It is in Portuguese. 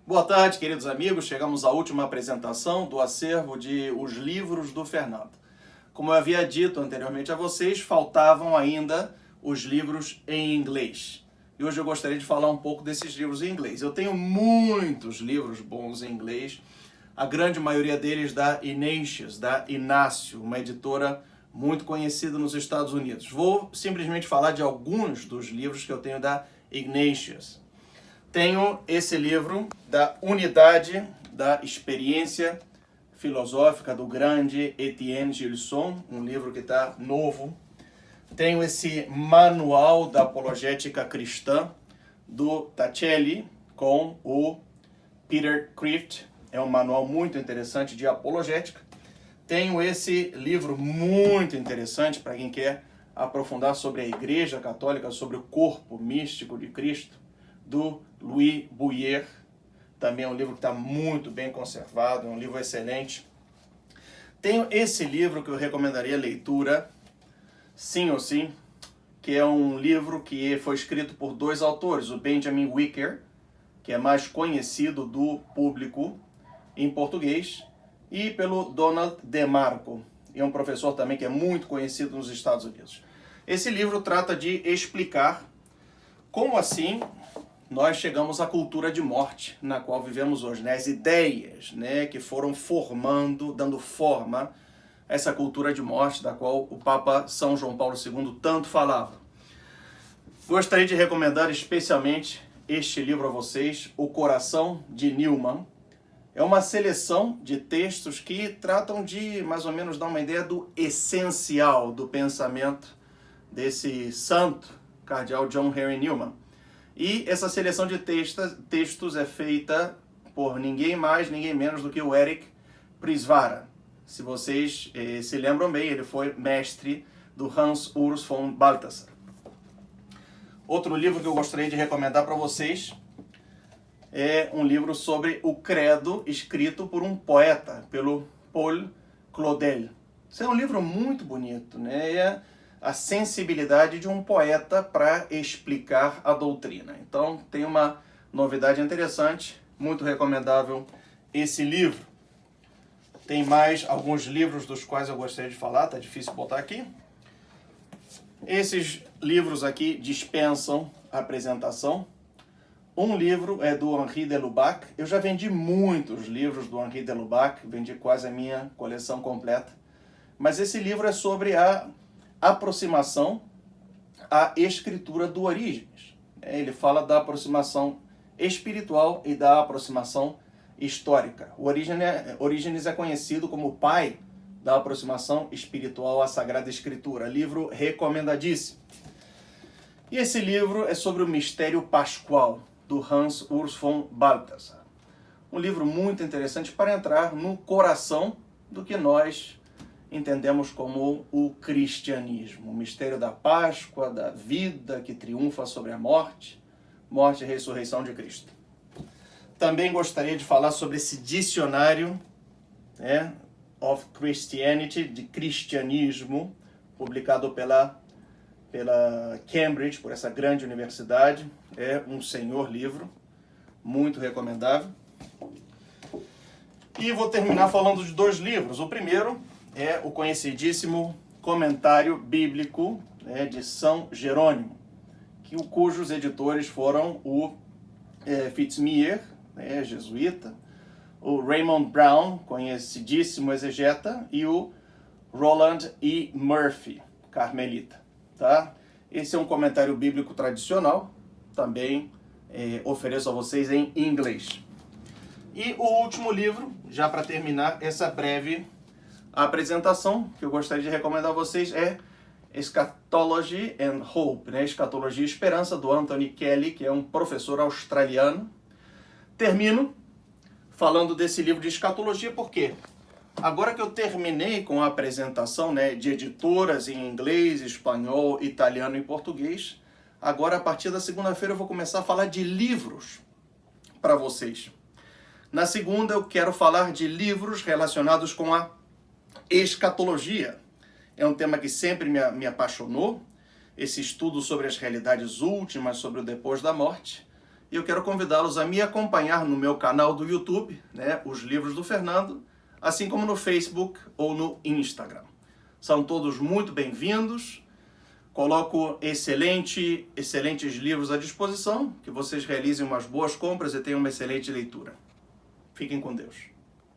Boa tarde, queridos amigos. Chegamos à última apresentação do acervo de Os Livros do Fernando. Como eu havia dito anteriormente a vocês, faltavam ainda os livros em inglês. E hoje eu gostaria de falar um pouco desses livros em inglês. Eu tenho muitos livros bons em inglês, a grande maioria deles da Inácio, uma editora muito conhecida nos Estados Unidos. Vou simplesmente falar de alguns dos livros que eu tenho da Ignatius. Tenho esse livro da Unidade da Experiência Filosófica do grande Etienne Gilson, um livro que está novo. Tenho esse Manual da Apologética Cristã do Tacelli com o Peter Kreeft. É um manual muito interessante de apologética. Tenho esse livro muito interessante para quem quer aprofundar sobre a Igreja Católica, sobre o corpo místico de Cristo, do Louis Bouyer. Também é um livro que está muito bem conservado, é um livro excelente. Tenho esse livro que eu recomendaria a leitura, sim ou sim, que é um livro que foi escrito por dois autores, o Benjamin Wicker, que é mais conhecido do público em português, e pelo Donald DeMarco, é um professor também que é muito conhecido nos Estados Unidos. Esse livro trata de explicar como assim nós chegamos à cultura de morte na qual vivemos hoje, né? As ideias, né, que foram formando, dando forma a essa cultura de morte da qual o Papa São João Paulo II tanto falava. Gostaria de recomendar especialmente este livro a vocês, O Coração de Newman. É uma seleção de textos que tratam de, mais ou menos, dar uma ideia do essencial do pensamento desse santo, cardeal John Henry Newman. E essa seleção de textos é feita por ninguém mais, ninguém menos do que o Eric Prisvara. Se vocês se lembram bem, ele foi mestre do Hans Urs von Balthasar. Outro livro que eu gostaria de recomendar para vocês é um livro sobre o credo escrito por um poeta, pelo Paul Claudel. Esse é um livro muito bonito, né? É a sensibilidade de um poeta para explicar a doutrina. Então, tem uma novidade interessante, muito recomendável esse livro. Tem mais alguns livros dos quais eu gostaria de falar, tá difícil botar aqui. Esses livros aqui dispensam a apresentação. Um livro é do Henri de Lubac. Eu já vendi muitos livros do Henri de Lubac, vendi quase a minha coleção completa. Mas esse livro é sobre a aproximação à escritura do Orígenes. Ele fala da aproximação espiritual e da aproximação histórica. O Orígenes é conhecido como o pai da aproximação espiritual à Sagrada Escritura. Livro recomendadíssimo. E esse livro é sobre o mistério pascual, do Hans Urs von Balthasar. Um livro muito interessante para entrar no coração do que nós entendemos como o cristianismo, o mistério da Páscoa, da vida que triunfa sobre a morte e ressurreição de Cristo. Também gostaria de falar sobre esse dicionário, of Christianity, de cristianismo, publicado pela Cambridge, por essa grande universidade. É um senhor livro, muito recomendável. E vou terminar falando de dois livros. O primeiro é o conhecidíssimo Comentário Bíblico, de São Jerônimo, cujos editores foram o Fitzmyer, jesuíta, o Raymond Brown, conhecidíssimo exegeta, e o Roland E. Murphy, carmelita. Tá? Esse é um comentário bíblico tradicional, também ofereço a vocês em inglês. E o último livro, já para terminar essa breve apresentação, que eu gostaria de recomendar a vocês, é Eschatology and Hope, Escatologia e Esperança, do Anthony Kelly, que é um professor australiano. Termino falando desse livro de escatologia, porque agora que eu terminei com a apresentação de editoras em inglês, espanhol, italiano e português, agora a partir da segunda-feira eu vou começar a falar de livros para vocês. Na segunda eu quero falar de livros relacionados com a escatologia. É um tema que sempre me apaixonou, esse estudo sobre as realidades últimas, sobre o depois da morte. E eu quero convidá-los a me acompanhar no meu canal do YouTube, né, Os Livros do Fernando, assim como no Facebook ou no Instagram. São todos muito bem-vindos. Coloco excelentes livros à disposição, que vocês realizem umas boas compras e tenham uma excelente leitura. Fiquem com Deus.